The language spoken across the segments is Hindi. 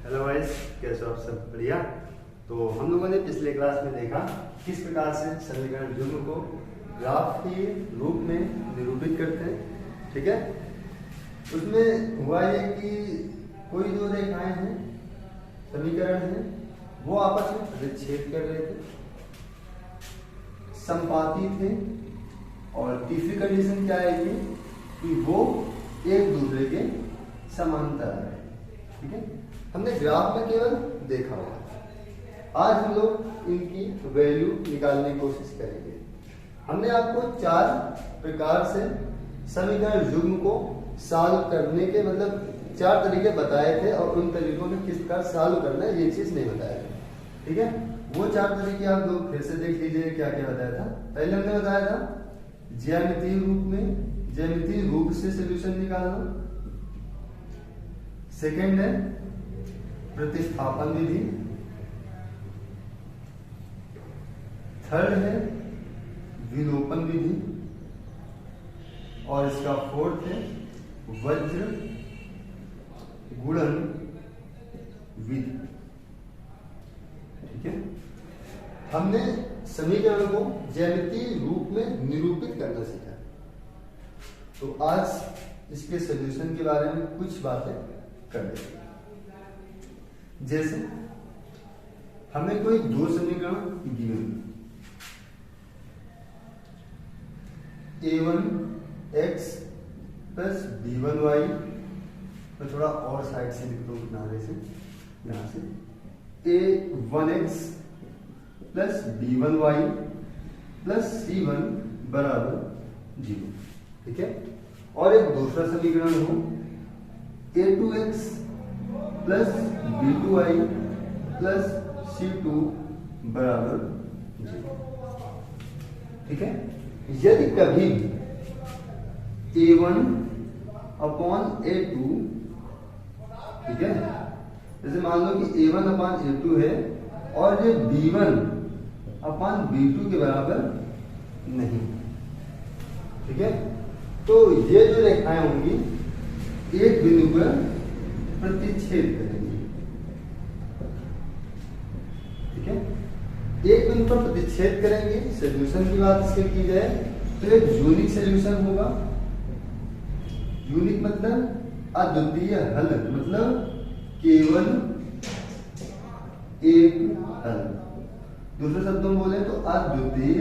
हेलो गाइस, कैसे हो आप सब? बढ़िया। तो हम लोगों ने पिछले क्लास में देखा किस प्रकार से समीकरण जुग्म को ग्राफ के रूप में निरूपित करते हैं। ठीक है, उसमें हुआ ये कि कोई दो रेखाएं हैं, समीकरण हैं, वो आपस में प्रतिच्छेद कर रहे थे, संपाती थे, और तीसरी कंडीशन क्या है कि वो एक दूसरे के समांतर है। ठीक है, हमने ग्राफ में केवल देखा हुआ। आज हम लोग इनकी वैल्यू निकालने की कोशिश करेंगे। हमने आपको 4 प्रकार से समीकरण युग्म को सॉल्व करने के 4 तरीके बताए थे, और उन तरीकों में किस प्रकार सॉल्व करना है ये चीज नहीं बताया था। ठीक है, वो 4 तरीके आप लोग फिर से देख लीजिए क्या क्या बताया था। पहले हमने बताया था ज्यामितीय रूप से सॉल्यूशन निकालना। सेकंड है प्रतिस्थापन विधि। थर्ड है विलोपन विधि, और इसका फोर्थ है वज्र गुणन विधि। ठीक है, हमने समीकरण को ज्यामितीय रूप में निरूपित करना सीखा। तो आज इसके सॉल्यूशन के बारे में कुछ बातें कर लेते हैं। जैसे हमें कोई दो समीकरण गिवन, a1x प्लस b1y, मैं थोड़ा और साइड से लिखता हूँ किनारे से, यहां से a1x plus b1y plus c1 बराबर 0। ठीक है, और एक दूसरा समीकरण हो a2x plus b2y plus c2 बराबर 0। ठीक है, यदि कभी a1 अपॉन a2, ठीक है, जैसे मान लो कि a1 अपॉन a2 है और ये b1 अपॉन b2 के बराबर नहीं। ठीक है, तो ये जो रेखाएं होंगी एक बिंदु पर प्रतिच्छेद करेंगे। ठीक है, एक बिंदु पर प्रतिच्छेद करेंगे। सॉल्यूशन की बात इसके की जाए तो एक यूनिक सॉल्यूशन होगा। यूनिक मतलब अद्वितीय हल, मतलब केवल एक हल। दूसरे शब्दों में बोले तो अद्वितीय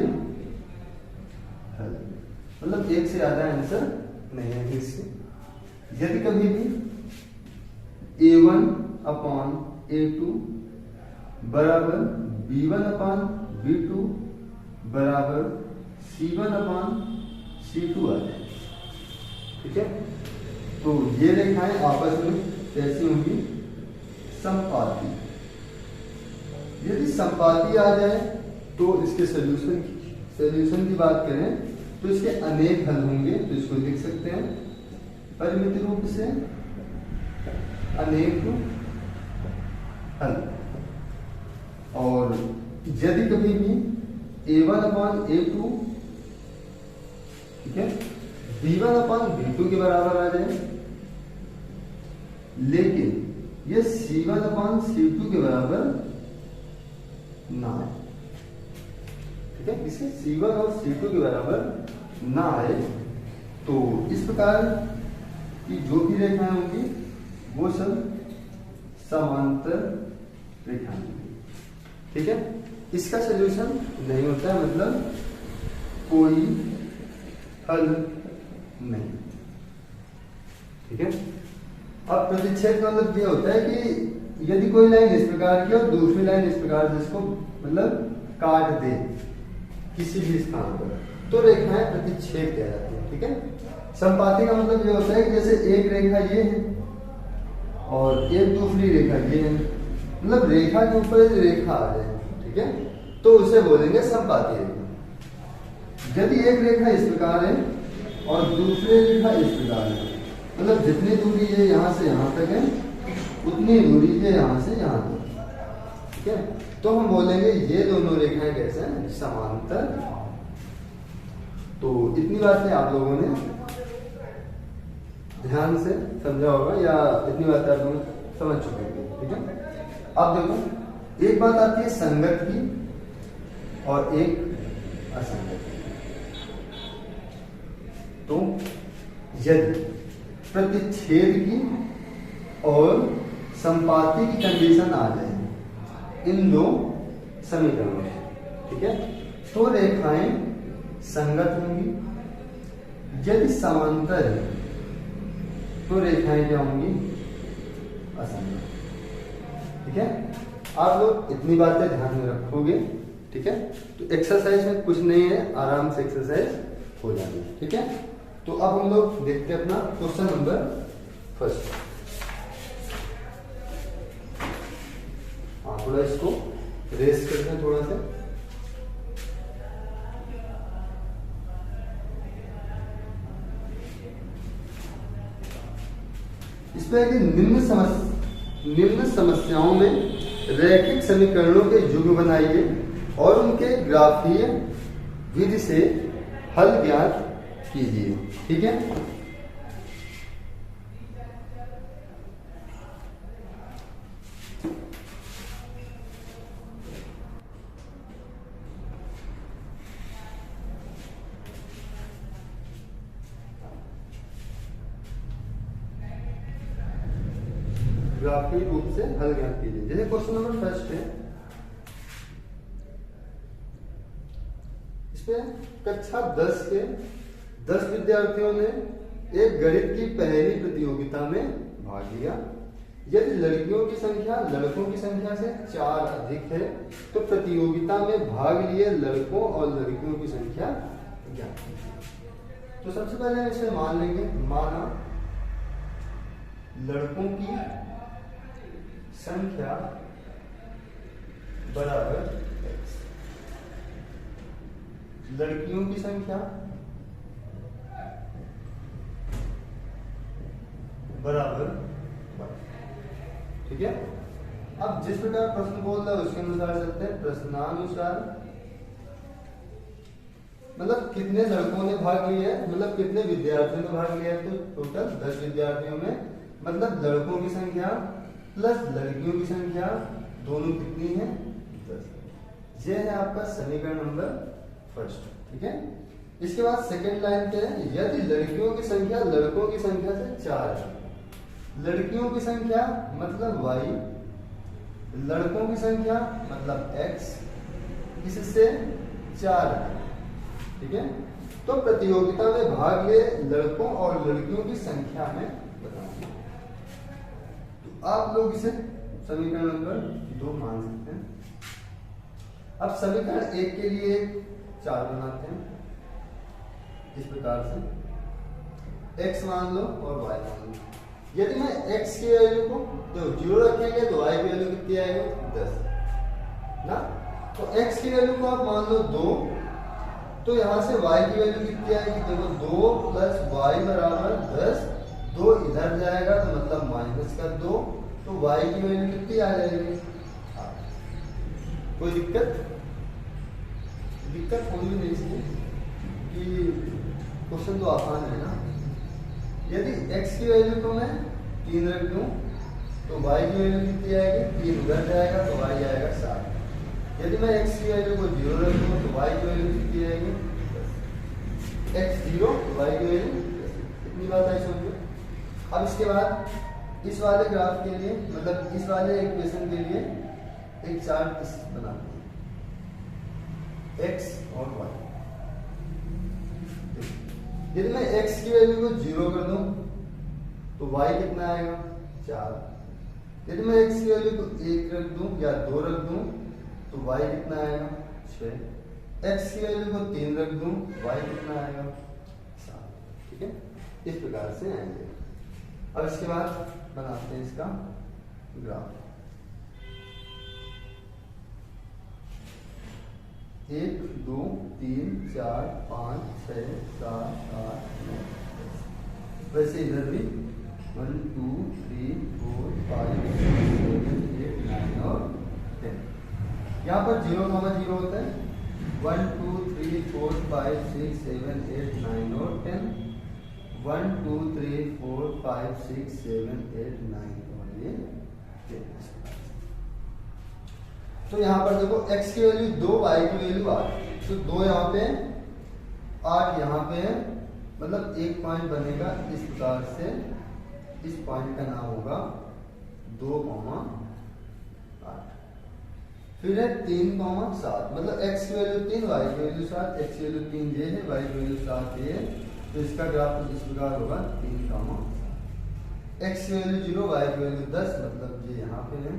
हल, मतलब एक से ज्यादा आंसर नहीं है इससे। यदि कभी भी a1 अपॉन a2 बराबर b1 अपॉन b2 बराबर c1 अपॉन c2 आ जाए। ठीक है, तो ये रेखाएं आपस में कैसी होंगी? संपाती। यदि संपाती आ जाए तो इसके सॉल्यूशन की बात करें तो इसके अनेक हल होंगे। तो इसको लिख सकते हैं परिमित रूप से अनेक हल। और यदि कभी भी a1 अपॉन a2, ठीक है, b1 अपॉन b2 के बराबर आ जाए, लेकिन ये c1 अपॉन c2 के बराबर ना आए। ठीक है, इसे c1 और c2 के बराबर ना आए तो इस प्रकार की जो भी रेखाएं होंगी वो सब समांतर रेखाएं होंगी। ठीक है, इसका सलूशन नहीं होता है, मतलब कोई हल नहीं। ठीक है, अब प्रतिच्छेद का मतलब ये होता है कि यदि कोई लाइन इस प्रकार की और दूसरी लाइन इस प्रकार से इसको काट दे किसी भी स्थान पर, तो रेखाएं प्रतिच्छेद कहलाती हैं। ठीक है, संपाती का मतलब ये होता है कि जैसे एक रेखा ये है और एक दूसरी रेखा ये है, मतलब रेखा के ऊपर रेखा आ जाए। ठीक है, तो उसे बोलेंगे संपाती रेखा। यदि एक रेखा इस प्रकार है और दूसरी रेखा इस प्रकार है, मतलब जितनी दूरी ये यहां से यहां तक है उतनी दूरी ये यहां से यहां तक। ठीक है, तो हम बोलेंगे ये दोनों रेखाएं कैसे हैं? समांतर। तो इतनी बातें आप लोगों ने ध्यान से समझा होगा, या इतनी बातें आप लोगों ने समझ चुके हैं, ठीक है। अब देखो, एक बात आती है संगत की और एक असंगत की। तो यदि प्रतिच्छेद की और संपाती की कंडीशन आ जाए इन दो समीकरणों में, ठीक है, तो रेखाएं संगत होंगी। यदि समांतर है तो रेखाएं क्या होंगी? असंगत, ठीक है। आप लोग इतनी बातें ध्यान में रखोगे, ठीक है। तो एक्सरसाइज में कुछ नहीं है, आराम से एक्सरसाइज हो जाएगी, ठीक है। तो अब हम लोग देखते हैं अपना क्वेश्चन नंबर फर्स्ट। हाँ, थोड़ा इसको रेस करते हैं थोड़ा सा। इस पे निम्न समस्याओं में रैखिक समीकरणों के युग्म बनाइए और उनके ग्राफीय विधि से हल ज्ञात कीजिए, ठीक है। ग्राफीय रूप से हल ज्ञात कीजिए। जैसे क्वेश्चन नंबर फर्स्ट है, इसमें कक्षा 10 के 10 विद्यार्थियों ने एक गणित की पहली प्रतियोगिता में भाग लिया। यदि लड़कियों की संख्या लड़कों की संख्या से 4 अधिक है तो प्रतियोगिता में भाग लिए लड़कों और लड़कियों की संख्या ज्ञात कीजिए। तो सबसे पहले इसे मान लेंगे, माना लड़कों की संख्या बराबर x, लड़कियों की संख्या बराबर y, ठीक है। अब जिस प्रकार प्रश्न बोल रहा है उसके अनुसार चलते हैं। प्रश्नानुसार मतलब कितने लड़कों ने भाग लिया है, मतलब कितने विद्यार्थियों ने भाग लिया है, तो टोटल 10 विद्यार्थियों में, मतलब लड़कों की संख्या प्लस लड़कियों की संख्या दोनों कितनी है? 10। यह है आपका समीकरण नंबर फर्स्ट, ठीक है। इसके बाद सेकंड लाइन पे है, यदि लड़कियों की संख्या लड़कों की संख्या से 4 है, लड़कियों की संख्या मतलब y, लड़कों की संख्या मतलब x, इससे 4 है, ठीक है। तो प्रतियोगिता में भाग ले लड़कों और लड़कियों की संख्या में बताएं। तो आप लोग इसे समीकरण नंबर 2 मान सकते हैं। अब समीकरण 1 के लिए 4 बनाते हैं इस प्रकार से, x मान लो और y मान लो। यदि मैं x की वैल्यू को तो 0 रखेंगे तो y की वैल्यू कितनी आएगी? 10 ना। तो x की वैल्यू को आप मान लो 2, तो यहां से y की वैल्यू कितनी आएगी? देखो 2 प्लस y बराबर 10, 2 इधर जाएगा तो मतलब माइनस का 2, तो y की वैल्यू कितनी आ जाएगी? कोई दिक्कत होनी नहीं चाहिए कि क्वेश्चन तो आसान है ना। यदि x की वैल्यू को मैं 3 रख दूं तो y की वैल्यू कितनी आएगी? 3 उधर जाएगा तो y आएगा 7। यदि मैं x की वैल्यू को 0 रख दूं तो y की वैल्यू कितनी आएगी? x 0, y की वैल्यू। इतनी बात आई समझो। अब इसके बाद इस वाले ग्राफ के लिए, मतलब इस वाले इक्वेशन के लिए एक चार्ट बनाते हैं, x और y। यदि मैं x की वैल्यू को 0 कर दूं तो y कितना आएगा? 4। यदि मैं x की वैल्यू को 1 रख दूं या 2 रख दूं तो y कितना आएगा? 6। x की वैल्यू को 3 रख दूं, y कितना आएगा? 7, ठीक है। इस प्रकार से आएंगे। अब इसके बाद बनाते हैं इसका ग्राफ। 1 2 3 4 5 6 7 8 9 10। वैसे इधर भी 1 2 3 4 5 6 7 8 9 और 10। यहाँ पर 0, 0 होता है। 1 2 3 4 5 6 7 8 9 और 10। 1 2 3 4 5 6 7 8 9 और ये तो यहाँ पर देखो x की वैल्यू 2, y की वैल्यू 8, तो 2 यहाँ पे 8 यहाँ पे है, मतलब एक पॉइंट बनेगा इस प्रकार से। इस पॉइंट का नाम होगा 2,8। फिर है 3,7, मतलब x की वैल्यू 3, y की वैल्यू 7, x की वैल्यू 3 ये है, y की वैल्यू 7 ये है, तो इसका ग्राफ कुछ इस प्रकार होगा 3,7। x की वैल्यू 0, y की वैल्यू 10, मतलब ये यहाँ पे है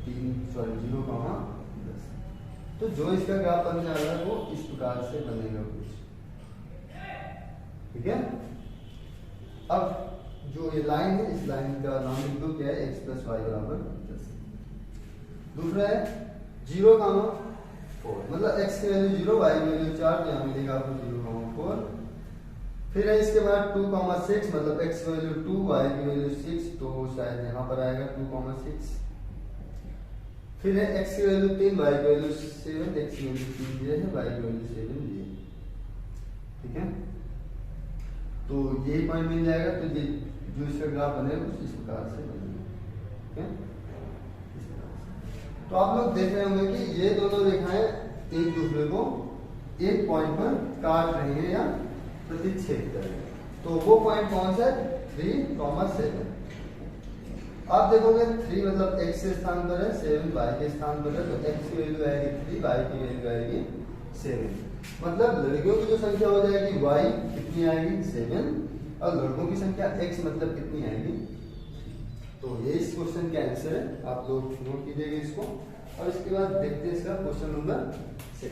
0,10। तो जो इसका ग्राफ बनने वाला है वो इस प्रकार से बनेगा कुछ, ठीक है। अब जो ये लाइन है, इस लाइन का नाम लिख दो, क्या है, x प्लस वाई बराबर 10। दूसरा है 0,4, मतलब x की वैल्यू 0, y की वैल्यू 4, तो यहाँ मिलेगा आपको 0,4। फिर है इसके बाद 2,6, मतलब x की वैल्यू 2, y की वैल्यू 6, तो शायद यहाँ पर आएगा 2,6। फिर है x की वैल्यू 3, y की वैल्यू 7, x की वैल्यू 3 ये है, y की वैल्यू 7 ये, ठीक है। तो यही पॉइंट मिल जाएगा, तो ये जो इसका ग्राफ बनेगा कुछ इस प्रकार से बनेगा, ठीक है। तो आप लोग देख रहे होंगे कि ये दोनों रेखाएं एक दूसरे को एक पॉइंट पर काट रही हैं या प्रतिच्छेद कर रही हैं। तो वो पॉइंट कौन सा है, 3,7। आप देखोगे 3 मतलब x के स्थान पर है, 7 y के स्थान पर है, तो x की वैल्यू आएगी 3, y की वैल्यू आएगी 7। मतलब लड़कियों की जो संख्या हो जाएगी y कितनी आएगी 7, और लड़कों की संख्या x मतलब कितनी आएगी। तो ये इस क्वेश्चन का आंसर है, आप लोग नोट कीजिएगा इसको। और इसके बाद देखते हैं इसका क्वेश्चन नंबर 2।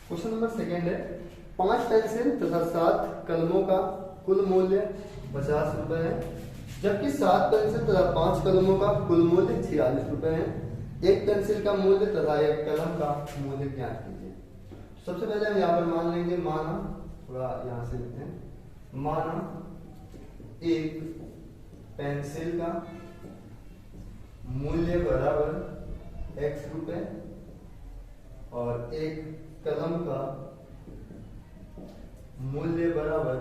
क्वेश्चन नंबर 2 है, 5 पेंसिल तथा 7 कलमों का कुल मूल्य 50 रुपए है, जबकि 7 पेंसिल तथा 5 कलमों का कुल मूल्य 46 रुपए है। एक पेंसिल का मूल्य तथा एक कलम का मूल्य ज्ञात कीजिए। सबसे पहले हम यहाँ पर मान लेंगे, माना थोड़ा यहाँ से लिखते हैं, माना एक पेंसिल का मूल्य बराबर x रुपए और एक कलम का मूल्य बराबर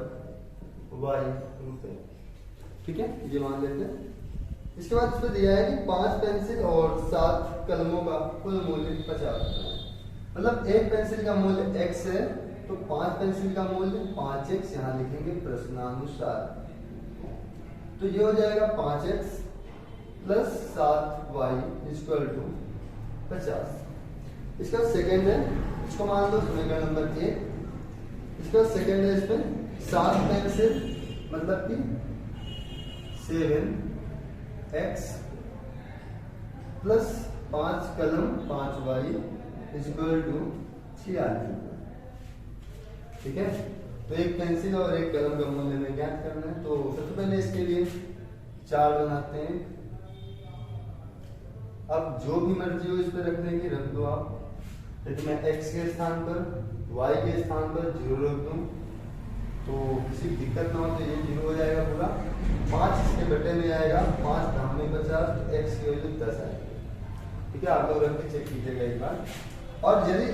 y रुपए, ठीक है, ये मान लेते हैं। इसके बाद इसमें दिया है कि 5 पेंसिल और 7 कलमों का कुल मूल्य 50 रुपए है। मतलब एक पेंसिल का मूल्य x है, तो 5 पेंसिल का मूल्य 5x यहाँ लिखेंगे प्रश्नानुसार। तो ये हो जाएगा 5x plus 7y equal to 50। इसका सेकेंड है, इसको मान लो समीकरण नंबर 1। इसका सेकेंड है, इसमें 7 पेंसिल मतलब कि 7x प्लस 5 कलम 5y इक्वल टू 46, ठीक है। तो एक पेंसिल और एक कलम का मूल्य में ज्ञात करना है। तो सबसे पहले इसके लिए 4 बनाते हैं। अब जो भी मर्जी हो इस पर रखने की रख दो आप। यदि मैं x के स्थान पर y के स्थान पर 0 रख दूं तो किसी दिक्कत ना हो, तो ये 0 हो जाएगा पूरा। 5 इसके बटे में आएगा, 5 धाम में 50, तो x की वैल्यू 10 आएगी, ठीक है। आप लोग रख के चेक कीजिएगा एक बार। और यदि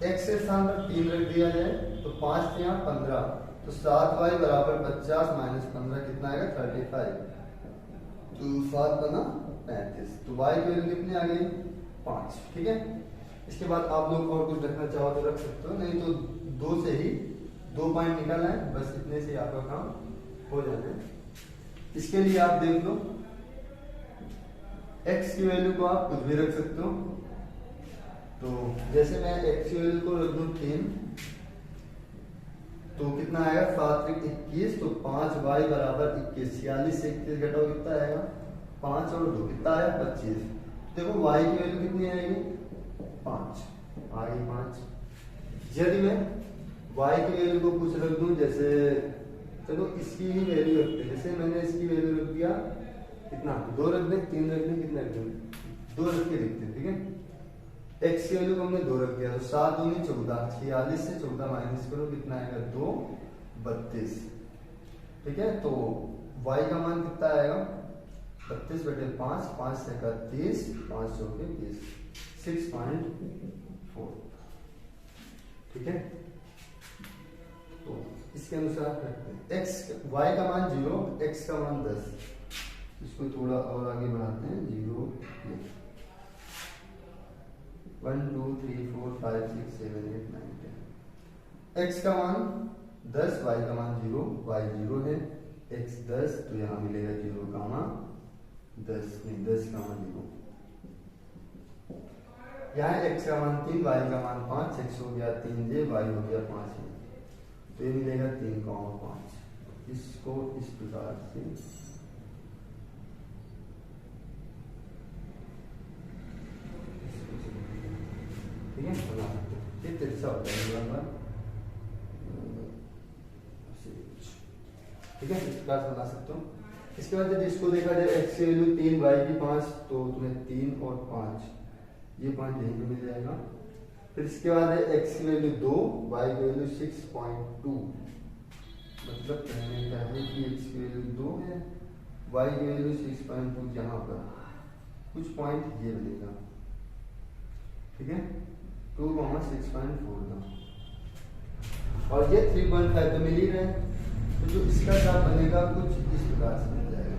x के स्थान पर 3 रख दिया जाए तो 5 यहाँ 15, तो 7y बराबर 50 माइनस 15 कितना आएगा 35, तो 7 बना 35, तो y की वैल्यू कितनी आ गई 5, ठीक है। इसके बाद आप लोग और कुछ रखना चाहो तो रख सकते हो, नहीं तो 2 से ही 2 पॉइंट निकालना है, बस इतने से आपका काम हो जाना है। इसके लिए आप देख लो, x की वैल्यू को आप कुछ भी रख सकते हो। तो जैसे मैं x की वैल्यू को रख दूं 3, तो कितना आएगा 7 21, तो 5y बराबर 21, 46 से 21 घटाओ कितना आएगा 5 और 2 कितना आया 25। देखो y की वैल्यू कितनी आएगी 5 आ गई 5। यदि मैं y की वैल्यू को कुछ रख दूं, जैसे चलो इसकी ही वैल्यू रखते हैं, जैसे मैंने इसकी वैल्यू रख दिया कितना 2 रख दें, 3 रख दें, कितना रख दें 2 रख के लिखते हैं, ठीक है। एक्स की वैल्यू को हमने 2 रख दिया, तो 7 दूनी 14, 46 से 14 माइनस करो, कितना आएगा 2, 32। ठीक है, तो y का मान कितना आएगा 32/5, 5 से 30, 5 चौके 30, 6.4। ठीक है, तो इसके अनुसार रखते हैं x, y का मान 0, x का मान 10। इसको थोड़ा और आगे बढ़ाते हैं, 0, 1 2 3 4 5 6 7 8 9 10। x का मान 10, y का मान 0, y 0 है, x 10, तो यहाँ मिलेगा 0, 10 नहीं, 10 का मान 0। यहाँ x का मान 3, y का मान 5, x हो गया 3 ये, y हो गया 5 है, तो ये मिलेगा 3,5। इसको इस प्रकार से ठीक है बना सकते हैं। ये तिरछा होता है नंबर, ठीक है, इस प्रकार से बना सकते हो। इसके बाद यदि इसको देखा जाए x की वैल्यू 3, y की 5, तो तुम्हें 3 और 5 ये पॉइंट यहीं पे मिल जाएगा। फिर इसके बाद है x की वैल्यू 2, y की वैल्यू 6.2, मतलब कहने का है कि x की वैल्यू 2 है, y की वैल्यू 6.2, यहाँ पर कुछ पॉइंट ये मिलेगा। ठीक है, 2,6.4 का, और ये 3.5 तो मिल ही रहे हैं, तो जो इसका ग्राफ बनेगा कुछ इस प्रकार से मिल जाएगा।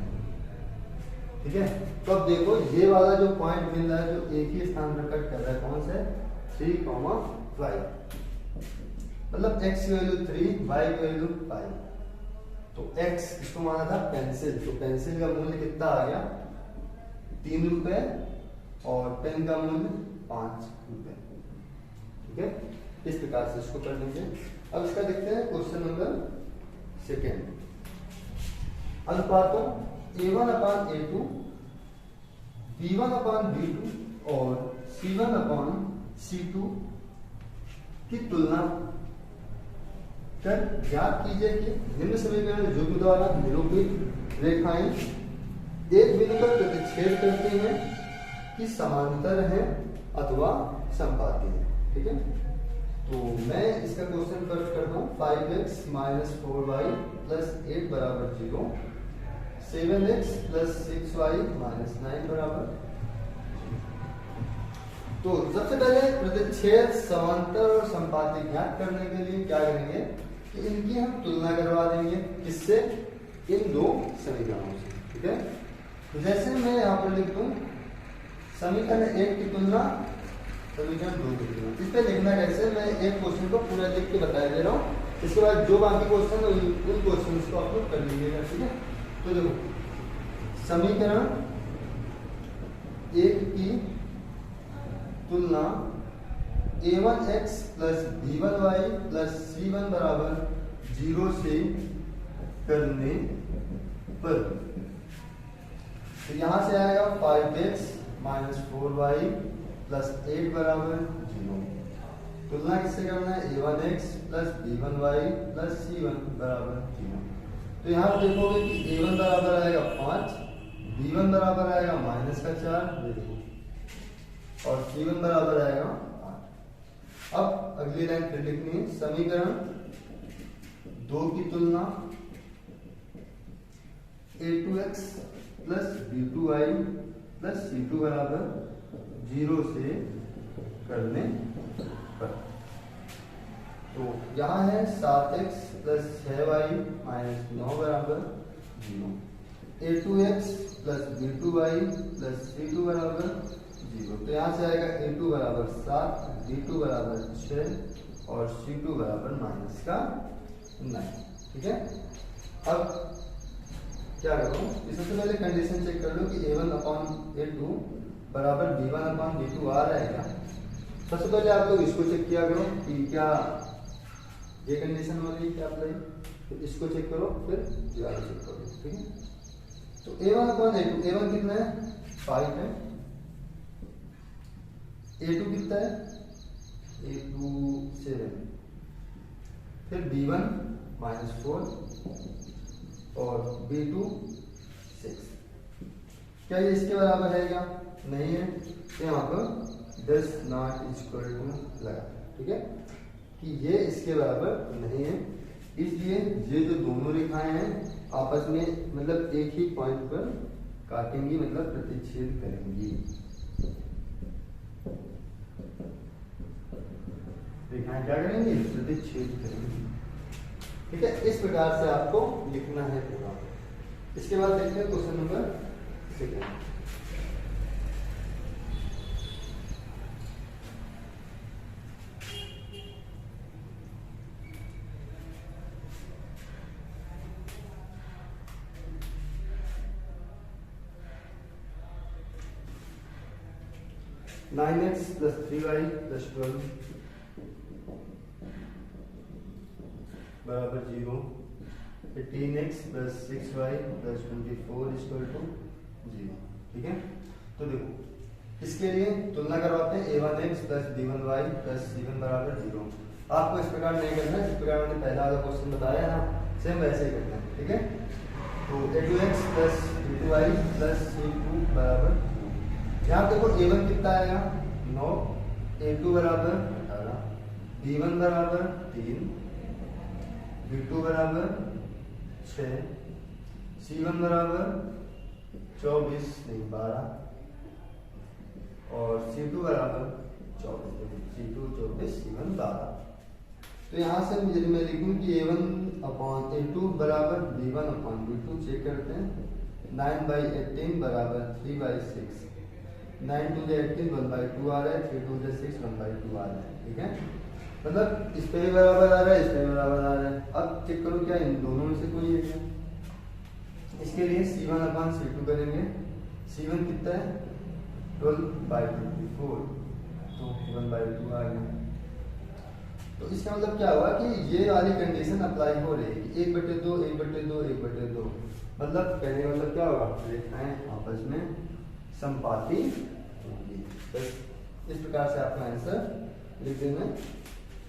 ठीक है, तो अब देखो ये वाला जो पॉइंट मिल रहा है जो एक ही स्थान पर कट कर रहा है, कौन सा है 3,5, मतलब x की वैल्यू 3, y की वैल्यू 5। तो x इसको माना था पेंसिल, तो पेंसिल का मूल्य कितना आ गया 3 रुपए, और पेन का मूल्य 5 रुपए। ठीक है, इस प्रकार से इसको कर लेंगे। अब इसका देखते हैं क्वेश्चन नंबर 2। अनुपातों A1/A2, B1/B2 और C1/C2 की तुलना कर ज्ञात कीजिए कि निम्न समीकरण युग्म द्वारा निरूपित रेखाएं एक बिंदु पर प्रतिच्छेद करती हैं कि समांतर है अथवा संपाती है। ठीक है, तो मैं इसका क्वेश्चन फर्स्ट करता हूँ। 5x - 4y + 8 = 0, 7x + 6y - 9 = 0। तो सबसे पहले प्रतिच्छेद, समांतर और संपाती ज्ञात करने के लिए क्या करेंगे कि इनकी हम तुलना करवा देंगे, किससे, इन दो समीकरणों से। ठीक है, तो जैसे मैं यहाँ पर लिख दूं समीकरण 1 की तुलना समीकरण 2 की तुलना। इस पे लिखना कैसे, मैं एक क्वेश्चन को पूरा लिख के बता दे रहा हूँ, इसके बाद जो बाकी क्वेश्चन है उन क्वेश्चन को आप लोग कर लीजिएगा। ठीक है, तो देखो समीकरण 1 की तुलना A1x + B1y + C1 = 0 से करने पर, तो यहां से आएगा 5x - 4y + 8 = 0। तुलना किससे करना है, A1x + B1y + C1 = 0। तो यहाँ पर देखोगे कि A1 बराबर आएगा 5, B1 बराबर आएगा -4, और C1 बराबर आएगा 8। अब अगली लाइन फिर लिखनी है, समीकरण 2 की तुलना A2x + B2y + C2 = 0 से करने पर, तो यहाँ है 7x + 6y - 9 = 0, A2x + B2y + C2 = 0। तो यहाँ से आएगा A2 = 7, B2 = 6 और C2 = -9। ठीक है, अब क्या करो कि सबसे पहले कंडीशन चेक कर लो कि A1/A2 बराबर B1/B2 आ रहा है क्या। सबसे पहले आप लोग इसको चेक किया करो कि क्या ये कंडीशन हो रही है क्या अप्लाई, तो इसको चेक करो, फिर ये वाला चेक करो। ठीक है, तो A1/A2, A1 कितना है 5 है, A2 कितना है A2 7, फिर B1 -4 और B2 6। क्या ये इसके बराबर है क्या, नहीं है, तो यहाँ पर डज नॉट इक्वल टू लगा, ठीक है, कि ये इसके बराबर नहीं है, इसलिए ये जो दोनों रेखाएं हैं आपस में मतलब एक ही पॉइंट पर काटेंगी, मतलब प्रतिच्छेद करेंगी। रेखाएं क्या करेंगी? प्रतिच्छेद करेंगी, ठीक है। इस प्रकार से आपको लिखना है पूरा। इसके बाद देखते हैं question number 2। Nine x plus 3y plus 12 बराबर 0, 18x plus 6y plus 24 equal to 0, ठीक है। तो देखो इसके लिए तुलना करवाते हैं, a1x plus b1y plus c1 बराबर 0। आपको इस प्रकार नहीं करना है जिस प्रकार मैंने पहला वाला क्वेश्चन बताया ना, सेम वैसे ही करना है, ठीक है। तो a2x plus b2y plus c2 बराबर 2। यहाँ देखो a1 कितना आएगा 9, a2 बराबर 18, b1 बराबर 3, b2 बराबर 6, c1 बराबर 24 नहीं 12 और c2 बराबर 24, c2 24 c1 12। तो यहाँ से मैं लिखूँ कि a1 अपॉन a2 बराबर b1 अपॉन b2 चेक करते हैं। 9/18 बराबर 3/6, 9 टू 18 1/2 आ रहा है, 3 टू 6 1/2 आ रहा है, ठीक है। मतलब इस पे भी बराबर आ रहा है, इस पे भी बराबर आ रहा है। अब चेक करो क्या इन दोनों में से कोई एक है। इसके लिए c1 अपॉन c2 करेंगे। c1 कितना है 12/24, तो 1/2 आ गया। तो इसका मतलब क्या हुआ कि ये वाली कंडीशन अप्लाई हो रही है 1/2 1/2 1/2। मतलब कहने का मतलब क्या होगा, रेखाएं आपस में संपाती होंगी। बस इस प्रकार से आपका आंसर लिख देना है।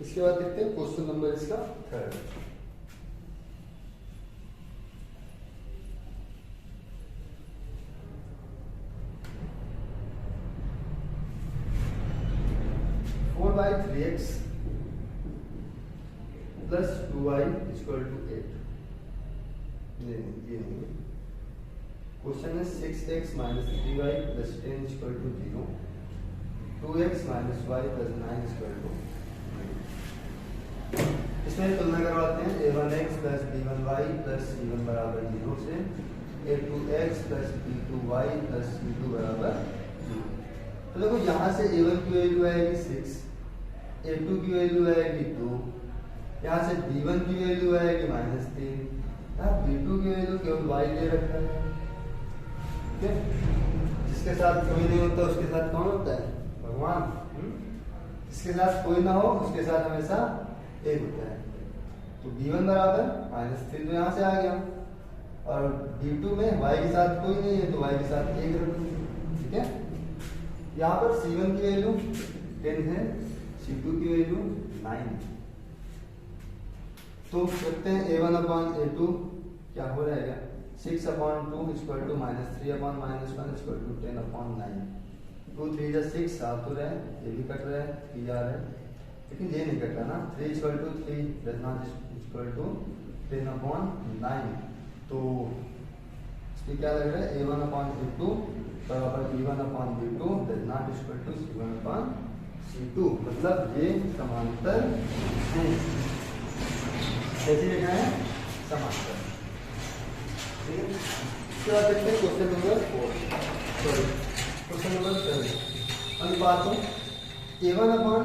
इसके बाद देखते हैं क्वेश्चन नंबर इसका 3। Four by 3x plus 2y equal to 8। ये नहीं क्वेश्चन है 6x minus 3y plus 10 equal to 0, 2x minus y plus 9 equal to. इसमें तुलना करवाते हैं a1x plus b1y plus c1 बराबर 0 से a2x plus b2y plus c2 बराबर 0। तो देखो यहाँ से a1 की वैल्यू आएगी 6, a2 की वैल्यू आएगी 2, यहाँ से b1 की वैल्यू आएगी -3, यहाँ b2 की वैल्यू केवल y दे रखा है, ठीक है। जिसके साथ कोई नहीं होता उसके साथ कौन होता है, भगवान। जिसके साथ कोई ना हो उसके साथ हमेशा एक होता है। तो b1 बराबर -3 तो यहाँ से आ गया, और b2 में y के साथ कोई नहीं है तो y के साथ 1 रख दो, ठीक है। यहाँ पर c1 की वैल्यू 10 है, c2 की वैल्यू 9 है। तो देखते हैं a1 अपॉन a2 क्या हो रहेगा, 6/2 इक्वल टू -3/-1 इक्वल टू 10/9। 2 3 जा 6 साफ हो रहा है, ये भी कट रहा है, 3 आ रहा है, लेकिन ये नहीं कट रहा ना। 3 equal to 3 does not equal to 10/9। तो इसमें क्या लग रहा है a1 अपॉन a2 बराबर b1 upon b2 does not equal to c1 upon c2। मतलब ये समांतर हैं, कैसी रेखा है, समांतर, ठीक है। इसके बाद देखते हैं क्वेश्चन नंबर 4, क्वेश्चन नंबर 7। अनुपातों a1 upon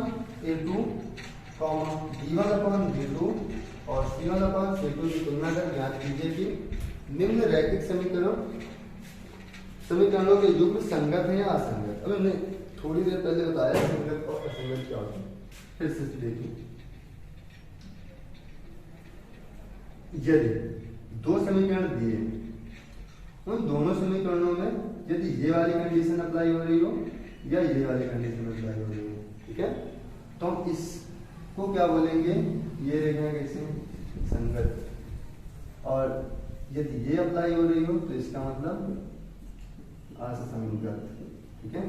a2, b1 upon b2 और c1 अपॉन c2 की तुलना कर ज्ञात कीजिए कि निम्न रैखिक समीकरणों के युग्म संगत है या असंगत। अब हमने थोड़ी देर पहले बताया संगत और असंगत क्या होता है, फिर से देखिए। यदि दो समीकरण दिए, उन दोनों समीकरणों में यदि ये वाली कंडीशन अप्लाई हो रही हो या ये वाली कंडीशन अप्लाई हो रही हो, ठीक है, तो हम इसको क्या बोलेंगे, ये रेखा कैसे संगत, और यदि ये अप्लाई हो रही हो तो इसका मतलब असंगत, ठीक है।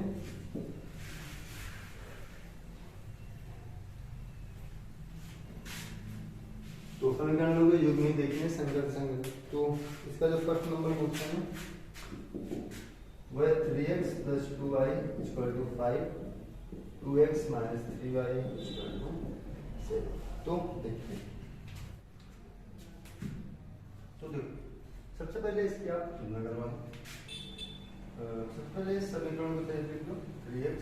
समीकरणों के युग्म ही देखिए संगत संगत। तो इसका जो फर्स्ट नंबर क्वेश्चन है वो है 3x + 2y = 5, 2x - 3y = 7। तो देखते हैं। तो देखो सबसे पहले इसकी आप तुलना करवाएं। सबसे पहले इस समीकरण को तैयार लिख लो 3x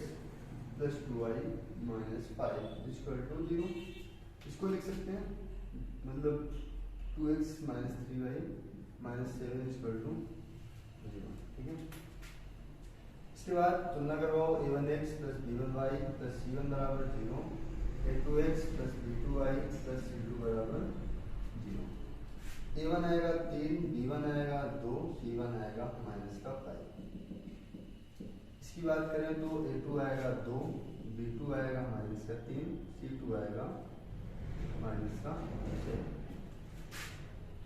+ 2y - 5 = 0। इसको लिख सकते हैं मतलब 2x - 3y - 7 = 0। ठीक है। इसके बाद तुलना करवाओ a1x + b1y + c1 = 0, a2x + b2y + c2 = 0। a1 आएगा 3, b1 आएगा 2, c1 आएगा -5। इसकी बात करें तो a2 आएगा 2, b2 आएगा -3, c2 आएगा -6।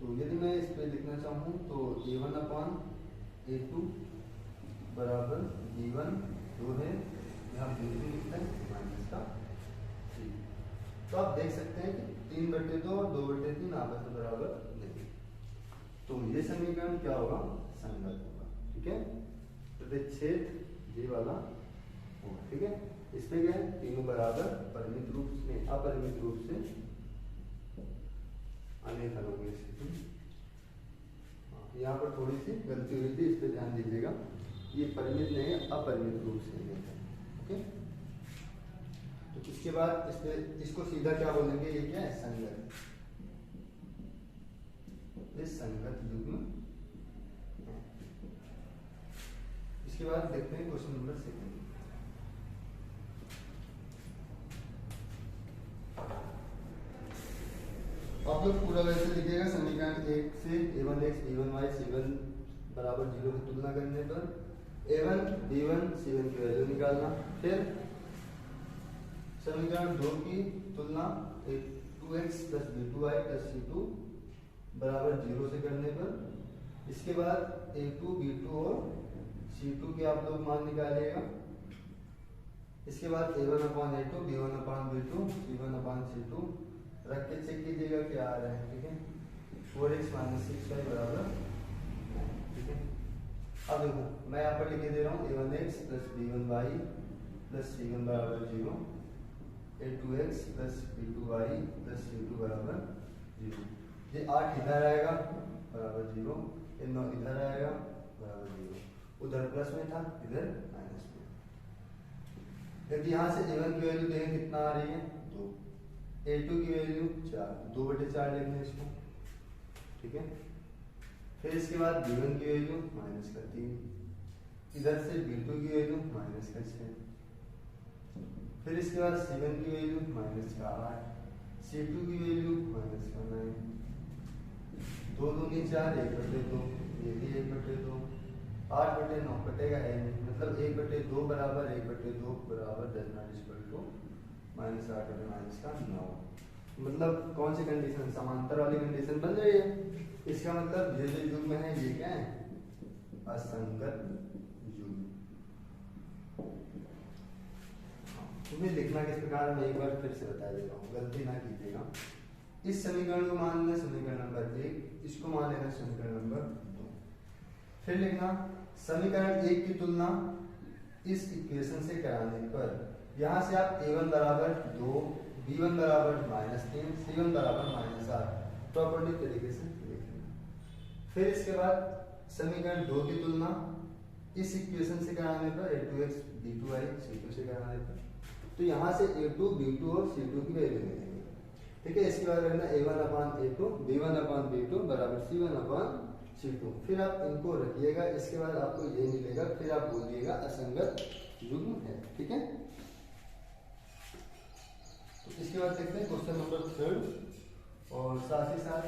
तो यदि मैं इस पे लिखना चाहूँ तो a1/a2 बराबर b1 2 है, यहाँ b2 लिखते हैं -3। तो आप देख सकते हैं कि 3/2 और 2/3 आपस में बराबर नहीं। तो ये समीकरण क्या होगा? संगत होगा। ठीक है। प्रतिच्छेद ये वाला होगा। ठीक है। इस पे क्या है? तीनों बराबर परिमित रूप से अपरिमित रूप से अनेक हल होंगे इसके। यहाँ पर थोड़ी सी गलती हुई थी, इस पे ध्यान दीजिएगा। ये परिमित नहीं है, अपरिमित रूप से अनेक है। ओके। तो इसके बाद इस पे इसको सीधा क्या बोलेंगे? ये क्या है? संगत। इस संगत युग्म। इसके बाद देखते हैं क्वेश्चन नंबर 2। आप लोग पूरा वैसे लिखिएगा समीकरण 1 से a1x b1y c1 = 0 की तुलना करने पर a1 b1 c1 की वैल्यू निकालना। फिर समीकरण 2 की तुलना 2x + b2y + c2 = 0 से करने पर इसके बाद a2 b2 और c2 के आप लोग मान निकालिएगा। इसके बाद a1/a2 b1/b2 c1/c2 रख के चेक कीजिएगा क्या आ रहा है। ठीक है। 4x - 6y = 9। ठीक है। अब देखो मैं यहाँ पर लिख दे रहा हूँ a1x + b1y + c1 = 0, a2x + b2y + c2 = 0। ये 8 इधर आएगा बराबर 0, ये 9 इधर आएगा बराबर 0। उधर प्लस में था, इधर माइनस में। यदि यहाँ से a1 की वैल्यू देखें कितना आ रही है? 2, a2 की वैल्यू 4, 2/4 लिखते हैं इसको। ठीक है। फिर इसके बाद b1 की वैल्यू -3, इधर से b2 की वैल्यू -6, फिर इसके बाद c1 की वैल्यू -8, c2 की वैल्यू -9, 2 दूनी 4, 1/2, ये भी 1/2, 8/9 कटेगा है नहीं, मतलब 1/2 बराबर 1/2 बराबर -8/-9। मतलब कौन सी कंडीशन? समांतर वाली कंडीशन बन रही है। इसका मतलब ये जो युग्म है ये क्या है? असंगत युग्म। तुम्हें लिखना किस प्रकार मैं एक बार फिर से बता दे रहा हूँ, गलती ना कीजिएगा। इस समीकरण को मान लेना समीकरण नंबर 1, इसको मान लेना समीकरण नंबर 2। फिर लिखना समीकरण 1 की तुलना इस इक्वेशन से कराने पर यहाँ से आप a1 = 2, b1 = -3, c1 = -8 प्रॉपर्टी तरीके से लिख लेना। फिर इसके बाद समीकरण 2 की तुलना इस इक्वेशन से कराने पर a2x b2y c2 से कराने पर, तो यहाँ से a2 b2 और c2 की वैल्यू मिलेगी। ठीक है। इसके बाद रखना a1/a2 b1/b2 = c1/c2। फिर आप इनको रखिएगा। इसके बाद आपको ये मिलेगा, फिर आप बोलिएगा असंगत युग्म है। ठीक है। तो इसके बाद देखते हैं क्वेश्चन नंबर 3 और साथ ही साथ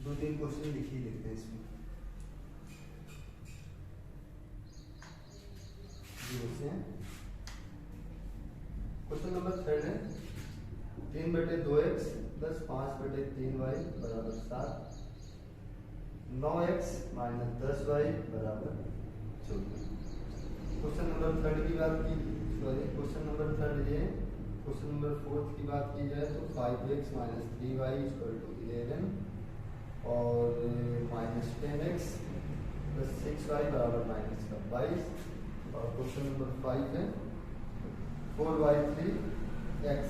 2-3 क्वेश्चन लिख ही लेते हैं इसमें। क्वेश्चन नंबर 3 है 3/2x + 5/3y = 7, 9x - 10y = 14। Question number 3 की बात की, सॉरी क्वेश्चन नंबर 3 ये क्वेश्चन नंबर 4 की बात की जाए तो 5x minus 3y equal to 11 और माइनस 10x प्लस 6y बराबर माइनस का 22। और क्वेश्चन नंबर 5 है 4y3x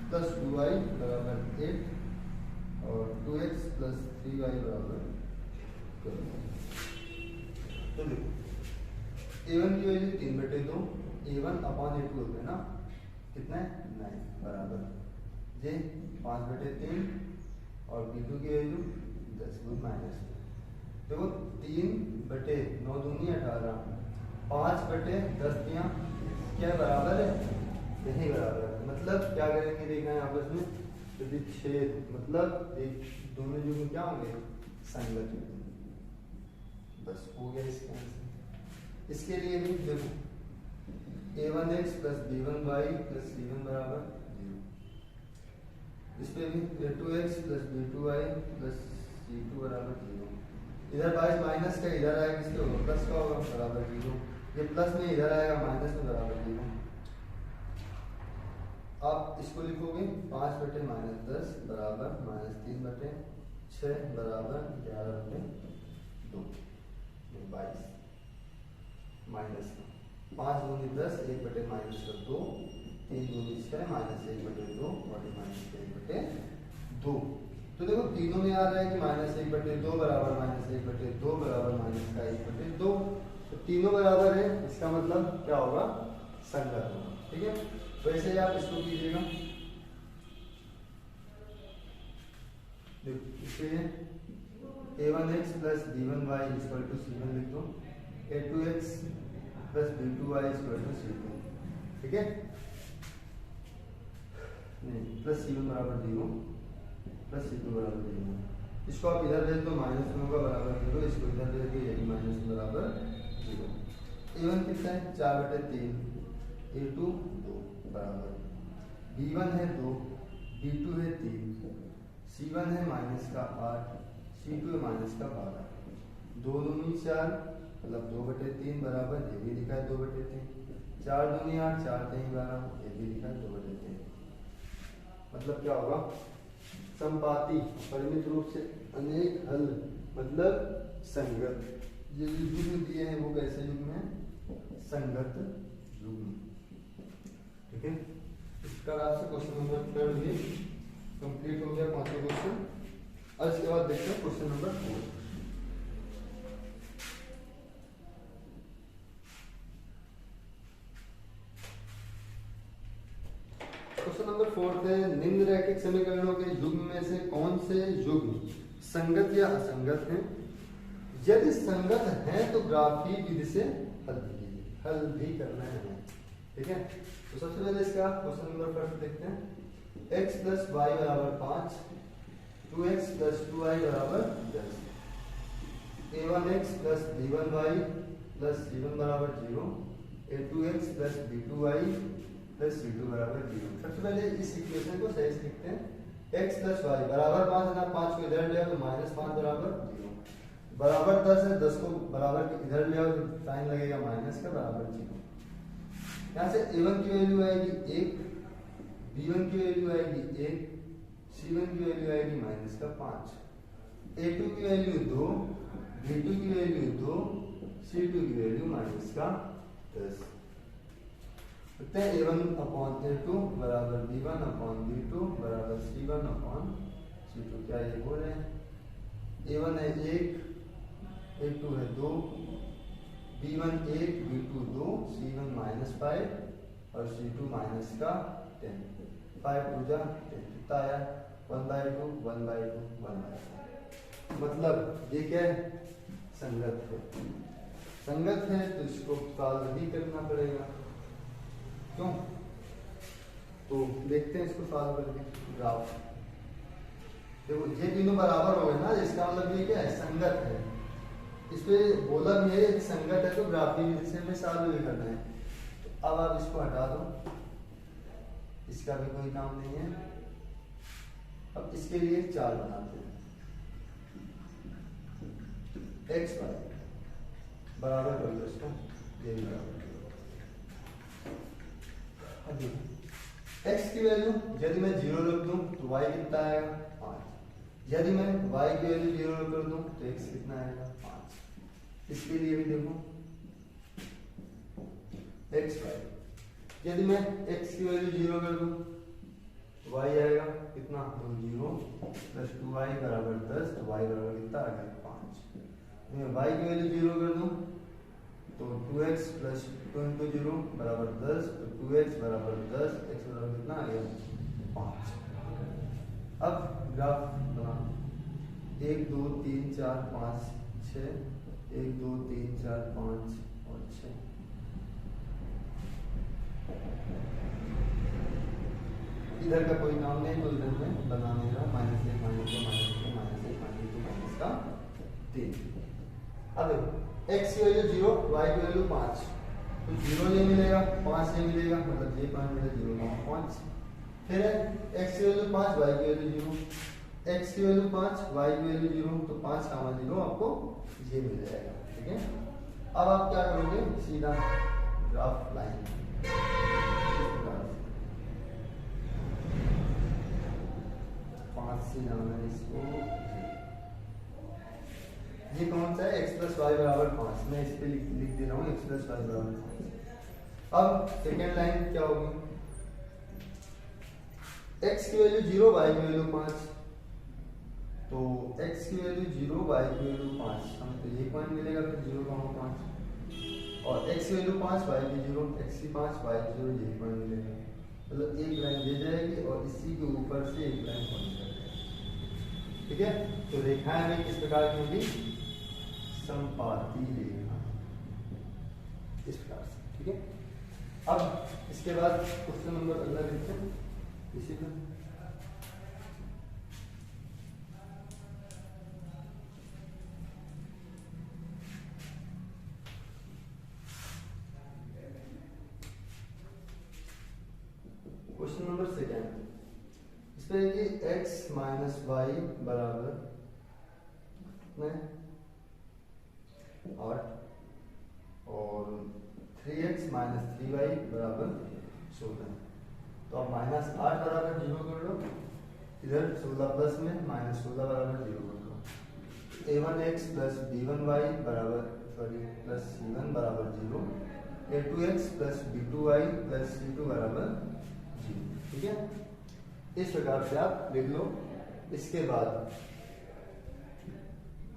प्लस 2y बराबर 8 और 2x प्लस 3y बराबर 12। तो देखो a1 की वैल्यू 3/2, a1 अपॉन a2 होता है ना, कितना है 9 बराबर जे 5/3 और b2 की वैल्यू 10 गुण माइनस। देखो 3/9 दूनी 18, 5/10 दिया क्या बराबर है, नहीं बराबर है। मतलब क्या करेंगे देखना है आपस में, यदि छेद मतलब एक दोनों जो क्या होंगे संगत, बस हो गया इसका आंसर। इसके लिए भी देखो a1x plus b1y plus c1 बराबर 0, इस पे भी a2x plus b2y plus c2 बराबर 0। इधर 22 माइनस का इधर आएगा, किसके होगा प्लस का होगा बराबर 0, ये प्लस में इधर आएगा माइनस में बराबर 0। आप इसको लिखोगे 5/-10 बराबर -3/6 बराबर 11/2 22 माइनस 5 दूनी 10 1/-2 3 दूनी 6 -1/2 और -1/2। तो देखो तीनों में आ रहा है कि -1/2 बराबर -1/2 बराबर -1/2, तो तीनों बराबर है, इसका मतलब क्या होगा संगत होगा। ठीक है, वैसे ही आप इसको कीजिएगा, देखिए a1x plus b1y equal to c1 लिख दो, a2x plus b2y equal to c2। ठीक है, नहीं प्लस c1 बराबर 0 प्लस c2 बराबर 0, इसको आप इधर भेज दो माइनस में होगा बराबर 0, इसको इधर भेज दो ये भी माइनस में बराबर 0। a1 कितना है 4/3, a2 2 बराबर, b1 है 2, b2 है 3, c1 है -8, c2 है -12, 2 दूनी 4 मतलब 2/3 बराबर, ये भी लिखा है 2/3, 4 दूनी 8 4 3 12, ये भी लिखा है 2/3। मतलब क्या होगा संपाती परिमित रूप से अनेक हल मतलब संगत। ये युग्म दिए हैं वो कैसे युग्म है, संगत युग्म। ठीक है, इसका आपसे क्वेश्चन नंबर 3 भी कंप्लीट हो गया, 5वां क्वेश्चन। और इसके बाद देखते हैं क्वेश्चन नंबर 4। क्वेश्चन नंबर 4 है निम्न रैखिक समीकरणों के युग्म में से कौन से युग्म संगत या असंगत हैं, यदि संगत हैं तो ग्राफीय विधि से हल भी करना है। ठीक है, तो सबसे पहले इसका क्वेश्चन नंबर फर्स्ट देखते हैं, x प्लस वाई बराबर 5, 2x प्लस 2y बराबर 10, a1x plus b1y plus c1 बराबर 0, a2x plus b2y plus c2 बराबर 0। सबसे पहले इस इक्वेशन को सही से लिखते हैं, x प्लस वाई बराबर 5 है ना, 5 को इधर ले आओ तो -5 बराबर 0, बराबर 10 है, 10 को बराबर के इधर ले आओ तो साइन लगेगा माइनस का बराबर 0। यहाँ से a1 की वैल्यू आएगी 1, b1 की वैल्यू आएगी 1, c1 की वैल्यू आएगी -5, a2 की वैल्यू 2, b2 की वैल्यू 2, c2 की वैल्यू -10। देखते हैं a1 अपॉन a2 बराबर b1 अपॉन b2 बराबर c1 अपॉन c2। क्या ये हो रहे हैं, a1 है 1, a2 है 2, b1 1, b2 2, c1 -5 और c2 -10, 5 2 जा 10 कितना आया 1/2 1/2 1/2। मतलब ये क्या है संगत है, संगत है तो इसको सॉल्व भी करना पड़ेगा। क्यों, तो देखते हैं इसको सॉल्व करके। ग्राफ देखो ये तीनों बराबर हो गए ना, इसका मतलब ये क्या है संगत है, इस पे बोला भी है संगत है तो ग्राफीय विधि से हमें सॉल्व भी करना है। तो अब आप इसको हटा दो, इसका भी कोई काम नहीं है। अब इसके लिए चार्ट बनाते हैं, x y बराबर कर लो इसको, ये भी बराबर। x की वैल्यू यदि मैं 0 रख दूं तो y कितना आएगा 5। यदि मैं y की वैल्यू 0 कर दूं तो x कितना आएगा 5। इसके लिए भी देखो x y, यदि मैं x की वैल्यू 0 कर दूं y आएगा कितना, तो 0 प्लस 2y बराबर 10, तो y बराबर कितना आ गया 5। मैं y की वैल्यू 0 कर दूं तो 2x प्लस 2 इंटू 0 बराबर 10, तो 2x बराबर 10, x बराबर कितना आ गया 5। अब ग्राफ बना 1 2 3 4 5 6, 1 2 3 4 5 और 6। इधर का कोई काम नहीं, तो इधर में बनाने का -1 -2 -1 -1 -2 माइनस का 3। अब देखो x की वैल्यू 0, y की वैल्यू 5, तो 0 ये मिलेगा 5 ये मिलेगा, मतलब ये 5 मिलेगा 0,5। फिर है x की वैल्यू 5, y की वैल्यू 0, x की वैल्यू 5, y की वैल्यू 0, तो 5, 0 आपको ये मिल जाएगा। ठीक है, अब आप क्या करोगे, सीधा ग्राफ लाइन 5 से जाना है इसको। ये कौन सा है, x प्लस वाई बराबर 5, मैं इस पे लिख दे रहा हूँ x प्लस वाई बराबर 5। अब सेकेंड लाइन क्या होगी, x की वैल्यू 0, y की वैल्यू 5, तो x की वैल्यू 0, y की वैल्यू 5, हमें तो ये पॉइंट मिलेगा, फिर 0,5, और x की वैल्यू 5, y की 0, x की 5, y की 0, ये पॉइंट मिलेगा। मतलब एक लाइन ये जाएगी और इसी के ऊपर से एक लाइन पॉइंट कर जाएगी। ठीक है, तो रेखाएं में किस प्रकार की होगी, समपाती रेखा, इस प्रकार से। ठीक है, अब इसके बाद क्वेश्चन नंबर अगला देखते हैं इसी पर। क्वेश्चन नंबर सेकेंड, इस पे कि x माइनस वाई बराबर 8 और 3x माइनस 3y बराबर 16। तो आप -8 बराबर 0 कर लो, इधर 16 प्लस में -16 बराबर 0 कर लो। a1x प्लस b1y बराबर प्लस c1 बराबर 0, a2x plus b2y plus c2 बराबर 0। ठीक है, इस प्रकार से आप लिख लो। इसके बाद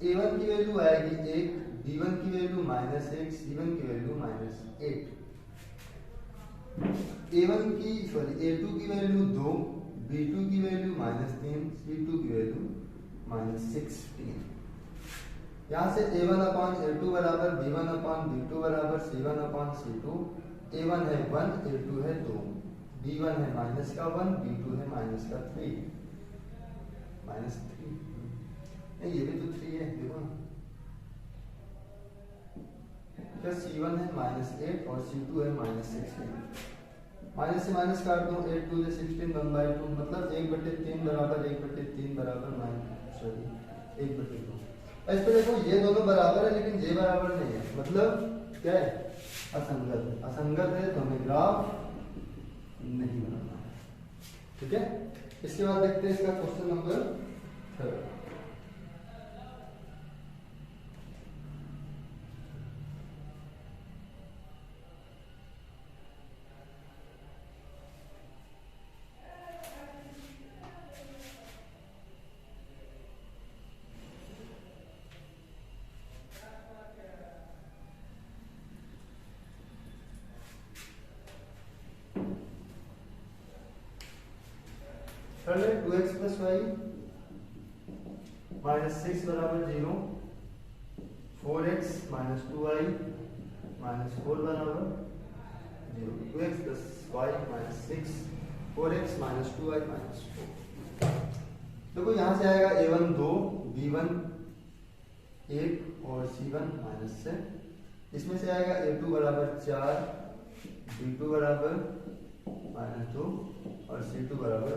a1 की वैल्यू आएगी 1, b1 की वैल्यू -1, c1 की वैल्यू -8, a2 की वैल्यू 2, b2 की वैल्यू -3, c2 की वैल्यू -16। यहाँ से a1 अपान a2 बराबर b1 अपान b2 बराबर c1 अपान c2, a1 है 1, a2 है 2, b1 है -1, b2 है -3, नहीं ये भी तो 3 है, देखो ना, क्या c1 है -8 और c2 है -16, माइनस से माइनस काट दो, 8 2 16, 1/2, मतलब 1/3 बराबर 1/3 बराबर 1/2। इस पे देखो ये दोनों बराबर है लेकिन ये बराबर नहीं है, मतलब क्या है, असंगत। असंगत है तो हमें ग्राफ नहीं बनाना। ठीक है, इसके बाद देखते हैं इसका क्वेश्चन नंबर 3। पहले 2x प्लस वाई -6 बराबर 0, 4x माइनस 2y -4 बराबर 0, 2x plus Y -6, 4x minus 2y -4। देखो यहाँ से आएगा a1 2, b1 1 और c1 -6। इसमें से आएगा a2 बराबर 4, b2 बराबर -2 और c2 बराबर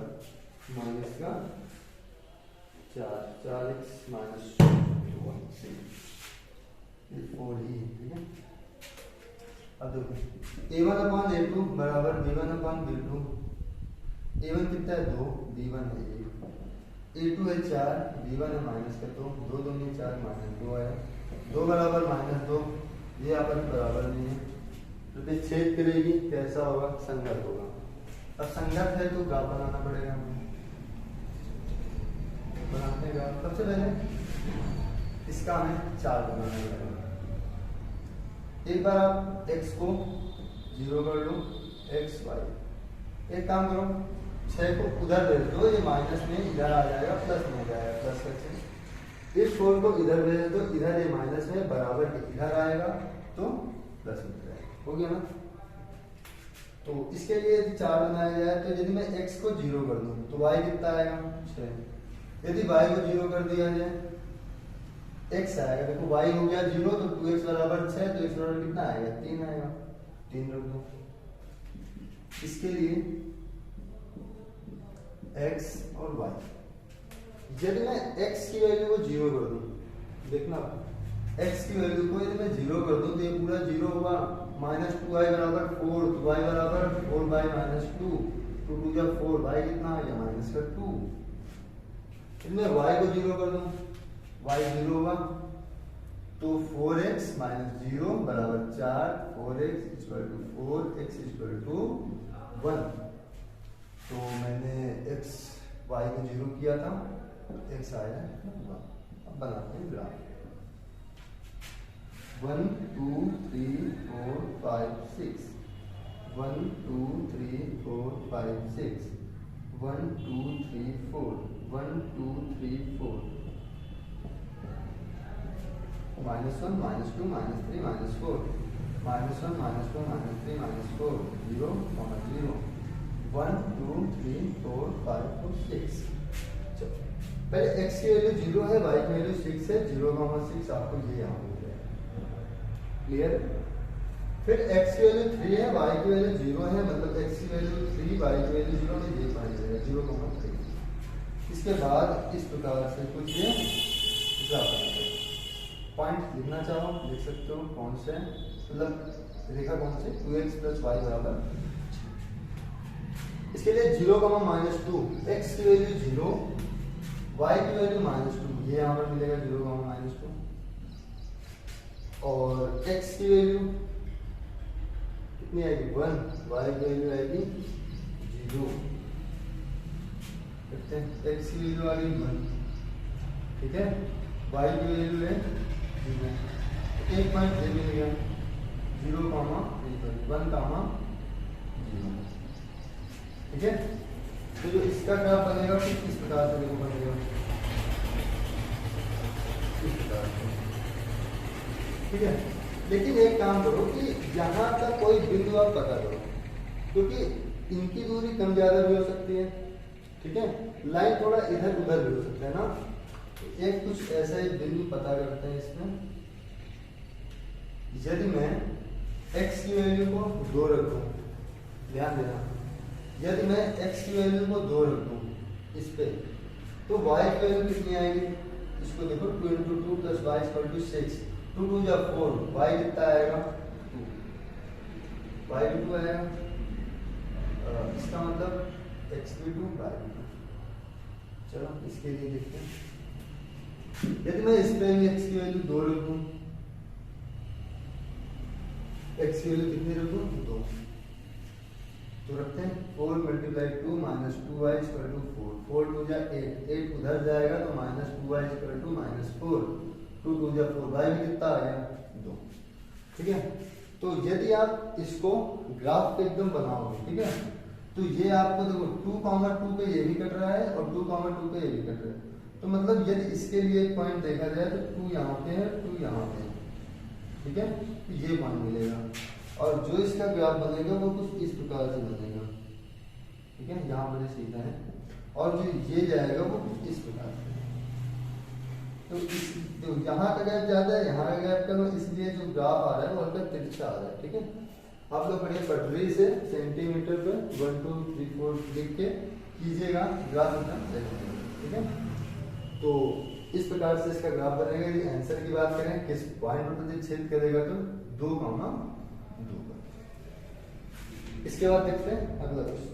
-4, 4x -2 ये 4 ही है। ठीक है, अब देखो a1 अपान a2 बराबर b1 अपान b2, A1 कितना है 2, B1 है 1, A2 है 4, B1 है माइनस का 2, 2 2 4 माइनस 2 आया, 2 बराबर माइनस 2, ये आपस में बराबर नहीं है, तो फिर छेद करेगी कैसा होगा, संगत होगा। अब संगत है तो ग्राफ बनाना पड़ेगा हमें। बनाने का सबसे पहले इसका हमें चार्ट बनाना पड़ेगा। एक बार आप x को 0 कर लो, x y, एक काम करो 6 को उधर भेज दो, ये माइनस में इधर आ जाएगा, प्लस में जाएगा, प्लस का चिन्ह। इस 4 को इधर भेज दो, इधर ये माइनस में बराबर के इधर आएगा तो प्लस में जाएगा, हो गया ना। तो इसके लिए यदि 4 बनाया जाए तो यदि मैं x को 0 कर दूं तो y कितना आएगा 6, यदि y को 0 कर दिया जाए x आएगा, देखो y हो गया 0 तो 2x बराबर 6, तो x बराबर कितना आएगा 3 आएगा, 3 रख दो। इसके लिए x और y, यदि मैं x की वैल्यू को 0 कर दूं, देखना x की वैल्यू को यदि मैं 0 कर दूं तो ये पूरा 0 होगा, -2y बराबर 4, तो y बराबर 4y - 2, 2 2 जा 4, y कितना आ गया -2। यदि मैं y को 0 कर दूं, y 0 होगा तो 4x - 0 बराबर 4, 4x = 4, x = 1। तो मैंने x y को 0 किया था, x आया 1। अब बनाते हैं ग्राफ। 1 2 3 4 5 6, 1 2 3 4 5 6, 1 2 3 4, 1 2 3 4, -1 -2 -3 -4, -1 -2 -3 -4, 0 0 1 2 3 4 5 6। चलो पहले x की वैल्यू 0 है, y की वैल्यू 6 है, 0 6 आपको ये यहाँ मिल जाएगा, क्लियर। फिर x की वैल्यू 3 है, y की वैल्यू 0 है, मतलब x की वैल्यू 3, y की वैल्यू 0 है, ये पाई जाएगा 0,3। इसके बाद इस प्रकार से कुछ ये पॉइंट लिखना चाहो लिख सकते हो, कौन से मतलब रेखा कौन से 2x + y बराबर। इसके लिए 0, -2, x की वैल्यू 0, y की वैल्यू -2, ये यहाँ पर मिलेगा 0, -2, और x की वैल्यू कितनी आएगी 1, y की वैल्यू आएगी 0, देखते हैं x की वैल्यू आ गई 1, ठीक है, y की वैल्यू है 0, एक पॉइंट ये मिल गया 0, 1, 0, ठीक है। तो जो इसका ग्राफ बनेगा कुछ इस प्रकार से देखो बनेगा, इस प्रकार से, ठीक है। लेकिन एक काम करो कि यहाँ का कोई बिंदु आप पता करो, क्योंकि इनकी दूरी कम ज्यादा भी हो सकती है, ठीक है, लाइन थोड़ा इधर उधर भी हो सकता है ना। एक कुछ ऐसा ही बिंदु पता करते हैं इसमें। यदि मैं x की वैल्यू को 2 रख दूं, ध्यान देना, यदि मैं x की वैल्यू को 2 रख दूं इस पे, तो y की वैल्यू कितनी आएगी, इसको देखो 2 × 2 + y = 6, 2 2 जा 4, y कितना आएगा 2, y भी 2 आएगा, इसका मतलब x भी 2, y भी 2। चलो इसके लिए देखते हैं, यदि मैं इस पे x की वैल्यू 2 रख दूं, x की वैल्यू कितनी रख दूं 2, तो रखते हैं 4 × 2 -2y = 4, 4 2 जा 8, 8 उधर जाएगा तो -2y = -4, 2 2 जा 4, y भी कितना आ गया 2, ठीक है। तो यदि आप इसको ग्राफ पे एकदम बनाओगे, ठीक है, तो ये आपको देखो 2, 2 पे ये भी कट रहा है और 2, 2 पे ये भी कट रहा है, तो मतलब यदि इसके लिए एक पॉइंट देखा जाए तो 2 यहाँ पे है, 2 यहाँ पे है, ठीक है, तो ये पॉइंट मिलेगा, और जो इसका ग्राफ बनेगा वो कुछ इस प्रकार से बनेगा, ठीक है, यहाँ पर सीधा है, और जो ये जाएगा वो कुछ इस प्रकार से। तो यहाँ का गैप ज्यादा है, यहाँ का गैप कम है, इसलिए जो ग्राफ आ रहा है वो हल्का तिरछा आ रहा है, ठीक है। आप लोग बढ़िया पटरी से सेंटीमीटर पे 1 2 3 4 लिख के कीजिएगा, ग्राफ एकदम सही, ठीक है। तो इस प्रकार से इसका ग्राफ बनेगा। यदि आंसर की बात करें किस पॉइंट पर प्रतिच्छेद करेगा तो 2, 2 पर। इसके बाद देखते हैं अगला क्वेश्चन।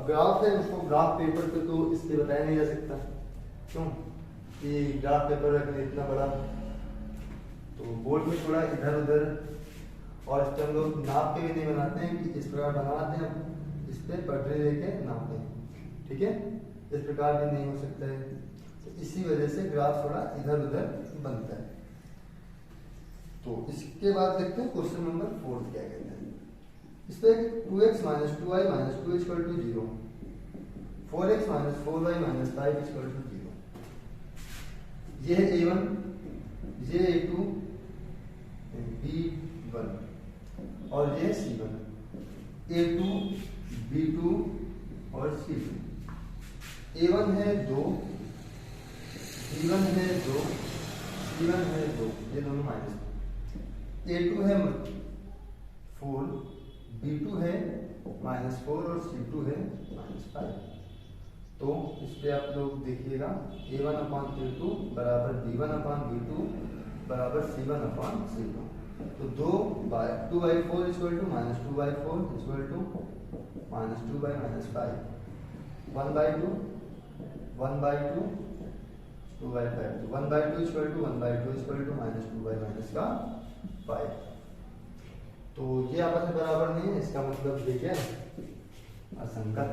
अब ग्राफ है, उसको ग्राफ पेपर पे तो इसलिए बताया नहीं जा सकता, क्यों कि ग्राफ पेपर रखने इतना बड़ा, तो बोर्ड में थोड़ा इधर उधर, और इस पर हम लोग नाप के भी नहीं बनाते हैं कि इस प्रकार बनाते हैं, इस पे पटरी लेके नापते हैं, ठीक है, इस प्रकार भी नहीं हो सकता है, तो इसी वजह से ग्राफ थोड़ा इधर उधर बनता है। तो इसके बाद देखते हैं क्वेश्चन नंबर 4 क्या कहते हैं। इस पे 2x minus 2y minus 2 equal to 0, 4x minus 4y minus 5 equal to 0। ये है A1, ये A2, B1 और ये C1, A2, B2 और C2। A1 है 2, B1 है 2, C1 है 2, ये दोनों माइनस। A2 है 4, B2 है -4 और C2 है -5। तो इस पे आप लोग देखिएगा A1 अपान A2 बराबर B1 अपान B2 बराबर C1 अपान C2। तो 2/4 इक्वल टू -2/4 इक्वल टू -2/-5, 1/2 1/2 2/5, तो 1/2 इक्वल टू 1/2 इक्वल टू -2/-5। तो ये आपस में बराबर नहीं है, इसका मतलब देखिए असंगत।